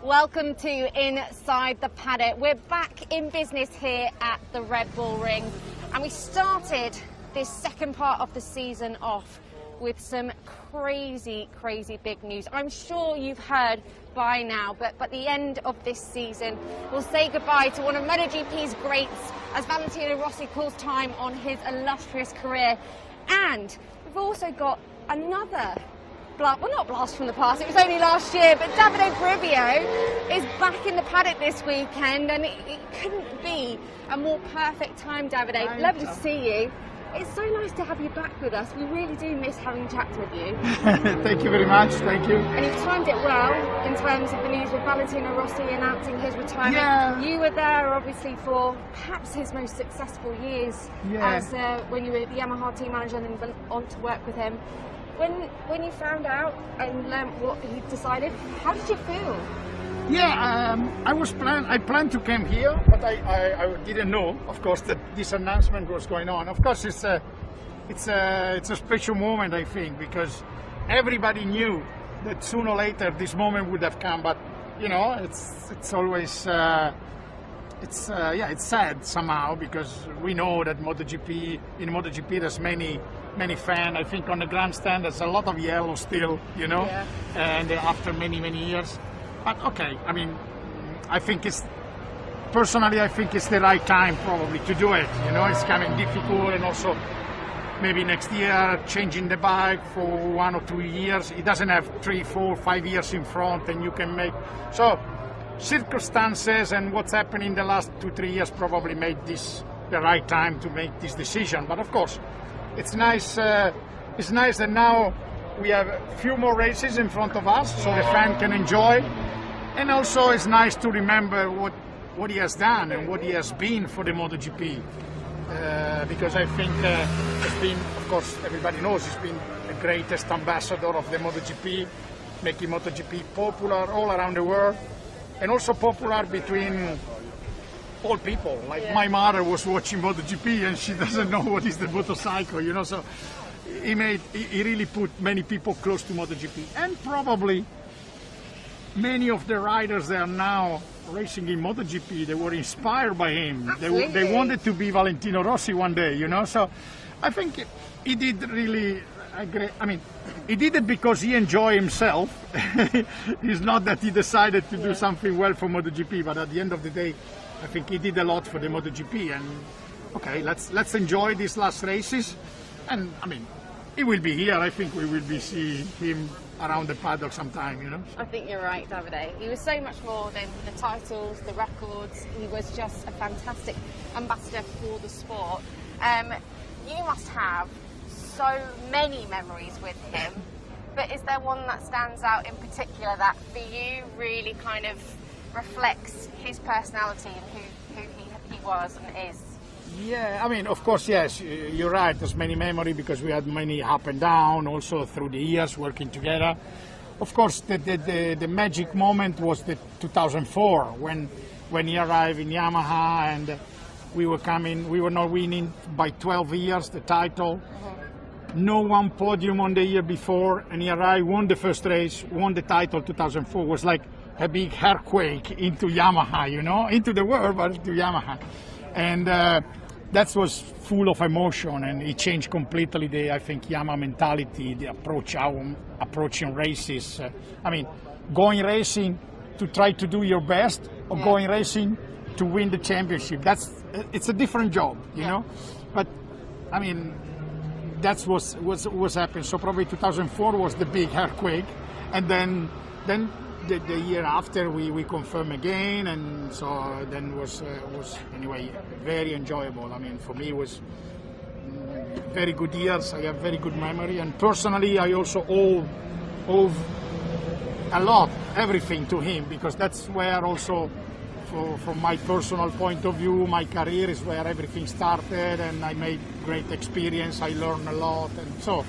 Welcome to Inside the Paddock. We're back in business here at the Red Bull Ring, and we started this second part of the season off with some crazy big news. I'm sure you've heard by now, but the end of this season will say goodbye to one of MotoGP's greats as Valentino Rossi calls time on his illustrious career. And we've also got another not blast from the past, it was only last year, but Davide Brivio is back in the paddock this weekend, and it couldn't be a more perfect time, Davide. Lovely to see you. It's so nice to have you back with us. We really do miss having chats with you. Thank you very much, thank you. And you've timed it well in terms of the news with Valentino Rossi announcing his retirement. Yeah. You were there obviously for perhaps his most successful years as when you were the Yamaha team manager and then went on to work with him. When you found out and learned what he decided, how did you feel? Yeah, I planned to come here, but I didn't know, of course, that this announcement was going on. Of course, it's a special moment, I think, because everybody knew that sooner or later this moment would have come. But you know, it's always it's sad somehow, because we know that in MotoGP there's many fans. I think on the grandstand there's a lot of yellow still, you know, and after many years. But okay, I mean, I think it's the right time probably to do it. You know, it's coming difficult, and also maybe next year changing the bike for 1 or 2 years. It doesn't have 3, 4, 5 years in front, and you can make so. Circumstances and what's happened in the last 2-3 years probably made this the right time to make this decision. But of course, it's nice. It's nice that now we have a few more races in front of us, so the fan can enjoy. And also, it's nice to remember what he has done and what he has been for the MotoGP. Because I think it's been, of course, everybody knows he's been the greatest ambassador of the MotoGP, making MotoGP popular all around the world. And also popular between all people. Like my mother was watching MotoGP and she doesn't know what is the motorcycle, you know. So he really put many people close to MotoGP. And probably many of the riders that are now racing in MotoGP, they were inspired by him. They wanted to be Valentino Rossi one day, you know. So I think he did really. I mean, he did it because he enjoyed himself. It's not that he decided to do something well for MotoGP, but at the end of the day, I think he did a lot for the MotoGP. And okay, let's enjoy these last races. And I mean, he will be here. I think we will be seeing him around the paddock sometime, you know. I think you're right, Davide. He was so much more than the titles, the records. He was just a fantastic ambassador for the sport. You must have so many memories with him, but is there one that stands out in particular that for you really kind of reflects his personality and who he was and is? Yeah, I mean, of course, yes, you're right. There's many memories because we had many up and down also through the years working together. Of course, the magic moment was the 2004 when he arrived in Yamaha and we were not winning by 12 years the title. No one podium on the year before, and he arrived, won the first race, won the title. 2004 was like a big earthquake into Yamaha, you know, into the world, but to Yamaha. And that was full of emotion, and it changed completely the, I think, Yamaha mentality, the approach, approaching races. I mean, going racing to try to do your best, or going racing to win the championship. It's a different job, you know. But I mean, that's what's happened. So probably 2004 was the big earthquake, and then the year after we confirmed again, and so then was anyway very enjoyable. I mean, for me it was very good years. I have very good memory, and personally I also owe a lot, everything to him, because that's where also from my personal point of view, my career is where everything started, and I made great experience. I learned a lot, and so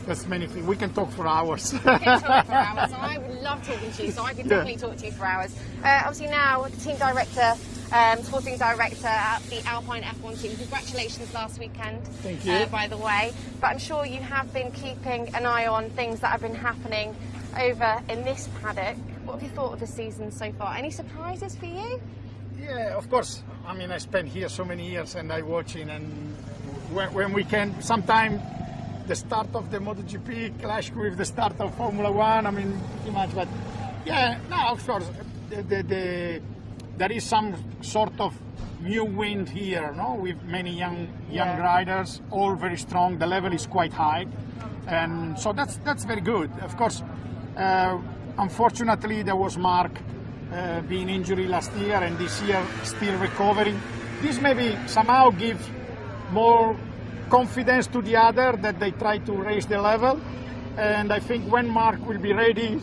that's many things. We can talk for hours. We can talk for hours. I would love talking to you, so I could definitely talk to you for hours. Obviously now, the team director, sporting director at the Alpine F1 team. Congratulations last weekend, thank you. By the way. But I'm sure you have been keeping an eye on things that have been happening over in this paddock. What have you thought of the season so far? Any surprises for you? Yeah, of course. I mean, I spent here so many years and I watching, and when we can, sometimes the start of the Motogp clash with the start of Formula One. I mean, pretty much. But yeah, no, of course, there is some sort of new wind here, no, with many young riders, all very strong. The level is quite high, and so that's very good. Of course, unfortunately, there was Mark being injured last year, and this year still recovering. This maybe somehow gives more confidence to the other that they try to raise the level, and I think when Mark will be ready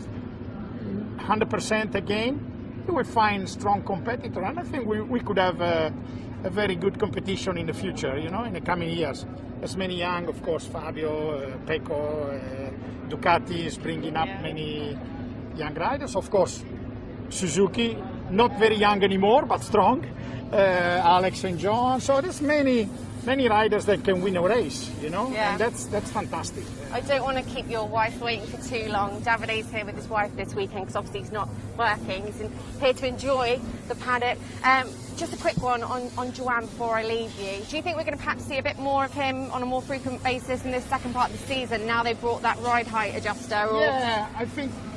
100% again, he will find strong competitor, and I think we could have a very good competition in the future, you know, in the coming years. As many young, of course, Fabio, Pecco, Ducati is bringing up many young riders. Of course, Suzuki, not very young anymore, but strong. Alex and John. So there's many riders that can win a race, you know, and that's fantastic. I don't want to keep your wife waiting for too long. Davide's here with his wife this weekend because obviously he's not working. He's here to enjoy the paddock. Just a quick one on Joan before I leave you. Do you think we're going to perhaps see a bit more of him on a more frequent basis in this second part of the season, now they've brought that ride height adjuster? Or? Yeah,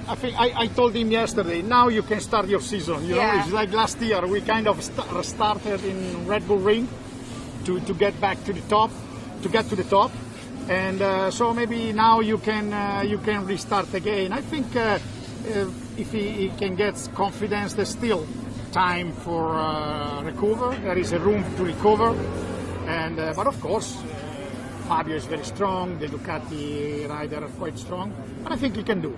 I told him yesterday, now you can start your season, you know, it's like last year, we kind of started in Red Bull Ring to get back to the top, to get to the top, and so maybe now you can restart again. I think if he can get confidence, there's still time for recover. There is a room to recover, and but of course Fabio is very strong. The Ducati rider are quite strong, and I think he can do.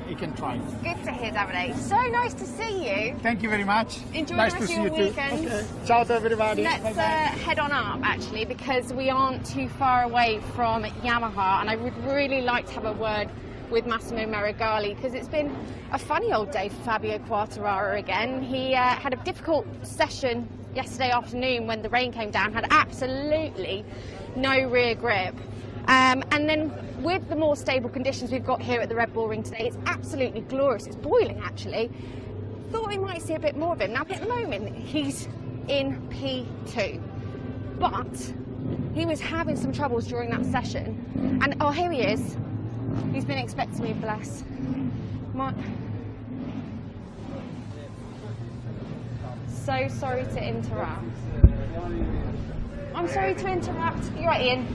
He can try. Good to hear, Davide. So nice to see you. Thank you very much. Enjoy nice the rest to see of your you weekend. Too. Okay. Ciao to everybody. Let's head on up, actually, because we aren't too far away from Yamaha, and I would really like to have a word with Massimo Meregali, because it's been a funny old day for Fabio Quartararo again. He had a difficult session yesterday afternoon when the rain came down, had absolutely no rear grip. And then with the more stable conditions we've got here at the Red Bull Ring today, it's absolutely glorious. It's boiling, actually. Thought we might see a bit more of him. Now, at the moment, he's in P2. But he was having some troubles during that session. And, oh, here he is. He's been expecting me, bless. So sorry to interrupt. I'm sorry to interrupt. You're right, Ian.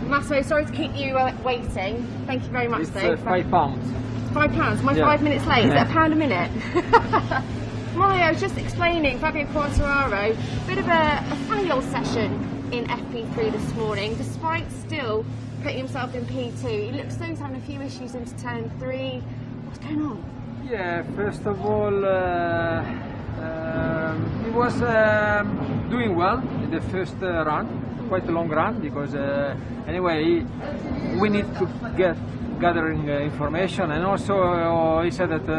Massimo, sorry to keep you waiting. Thank you very much, though. It's £5. £5? Am I 5 minutes late? Is that £1 a minute? I was just explaining, Fabio Quartararo, a bit of a funny old session in FP3 this morning, despite still putting himself in P2. He looks though he's having a few issues into turn 3. What's going on? Yeah, first of all, he was doing well in the first run, quite a long run, because anyway, we need to get gathering information, and also he said that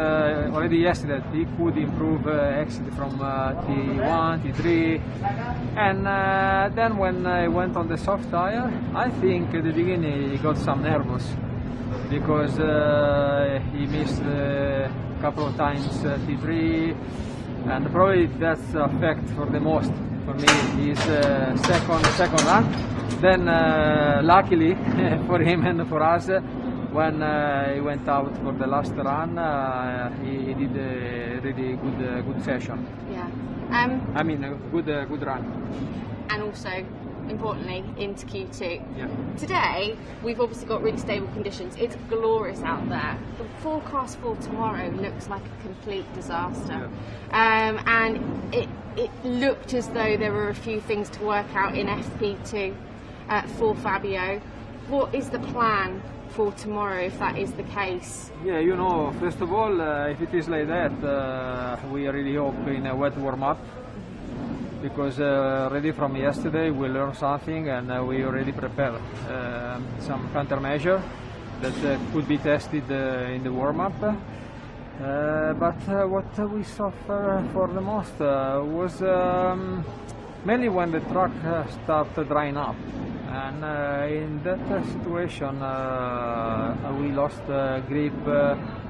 already yesterday that he could improve exit from T1, T3, and then when I went on the soft tire, I think at the beginning he got some nervous because he missed a couple of times T3, and probably that's the effect for the most for me. His second run. Then luckily for him and for us, when he went out for the last run, he did a really good session. Yeah. I mean, a good run. And also, importantly, into Q2. Yeah. Today, we've obviously got really stable conditions. It's glorious out there. The forecast for tomorrow looks like a complete disaster. Yeah. And it looked as though there were a few things to work out in FP2 for Fabio. What is the plan for tomorrow if that is the case? Yeah, you know, first of all, if it is like that, we really hope in a wet warm-up, because already from yesterday we learned something, and we already prepared some countermeasure that could be tested in the warm-up. But what we suffered for the most was mainly when the track started drying up. and in that situation we lost grip.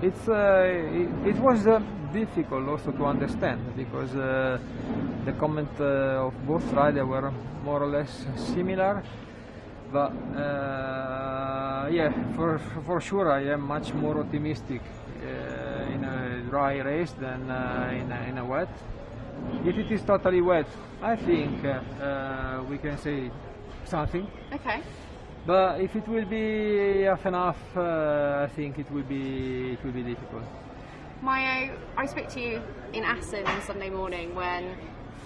It was difficult also to understand, because the comment of both riders were more or less similar. But yeah, for sure I am much more optimistic in a dry race than in a wet. If it is totally wet, I think we can say something. Okay. But if it will be half and half, I think it will be difficult. Mayo, I spoke to you in Assen on Sunday morning when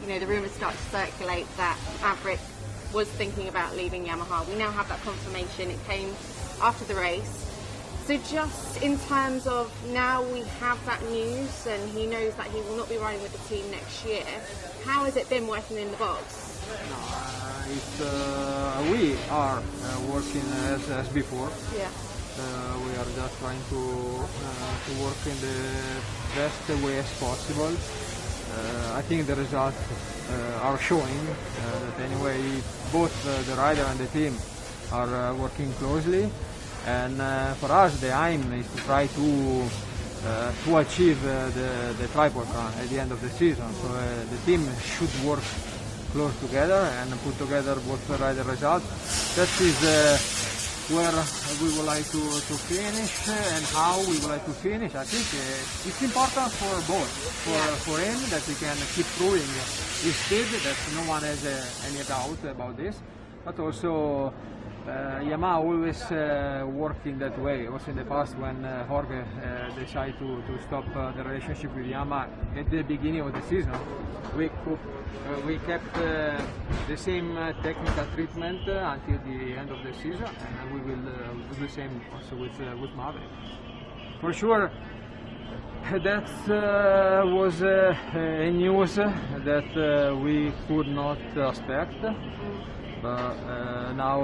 the rumours started to circulate that Maverick was thinking about leaving Yamaha. We now have that confirmation. It came after the race. So just in terms of now we have that news and he knows that he will not be riding with the team next year, how has it been working in the box? We are working as before. Yeah. We are just trying to work in the best way as possible. I think the results are showing that anyway both the rider and the team are working closely. And for us, the aim is to try to achieve the triple crown at the end of the season. So the team should work close together and put together both the rider results. That is where we would like to finish and how we would like to finish. I think it's important for both, for him that he can keep proving his speed, that no one has any doubt about this, but also Yamaha always worked in that way. Also in the past, when Jorge decided to stop the relationship with Yamaha at the beginning of the season, we kept the same technical treatment until the end of the season, and we will do the same also with Maverick. For sure, that was a news that we could not expect. But now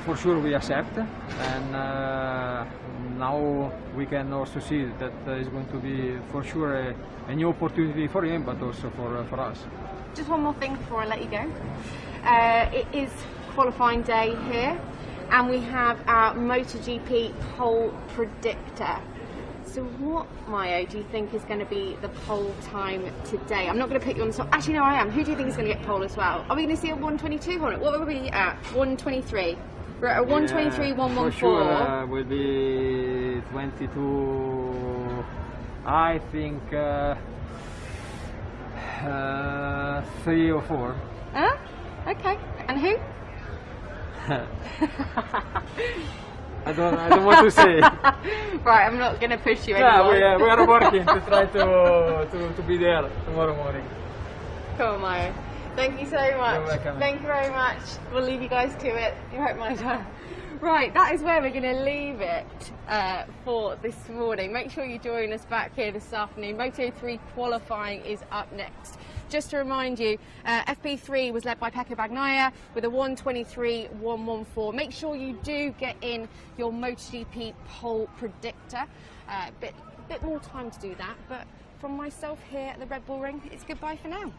for sure we accept, and now we can also see that it's going to be for sure a new opportunity for him, but also for us. Just one more thing before I let you go. It is qualifying day here, and we have our MotoGP pole predictor. So what, Mayo, do you think is going to be the pole time today? I'm not going to put you on the spot. Actually, no, I am. Who do you think is going to get pole as well? Are we going to see a 122 on it? What are we at? 123? We're at a 123, 114. For sure will be 22, I think 3 or 4. Huh? Okay. And who? I don't want to say. Right, I'm not going to push you anymore. Yeah, we are working to try to be there tomorrow morning. Come on, Mayo. Thank you so much. You're welcome. Thank you very much. We'll leave you guys to it. You're right, my time. Right, that is where we're going to leave it for this morning. Make sure you join us back here this afternoon. Moto3 qualifying is up next. Just to remind you, FP3 was led by Pecco Bagnaia with a 123.114. Make sure you do get in your MotoGP pole predictor. Bit more time to do that, but from myself here at the Red Bull Ring, it's goodbye for now.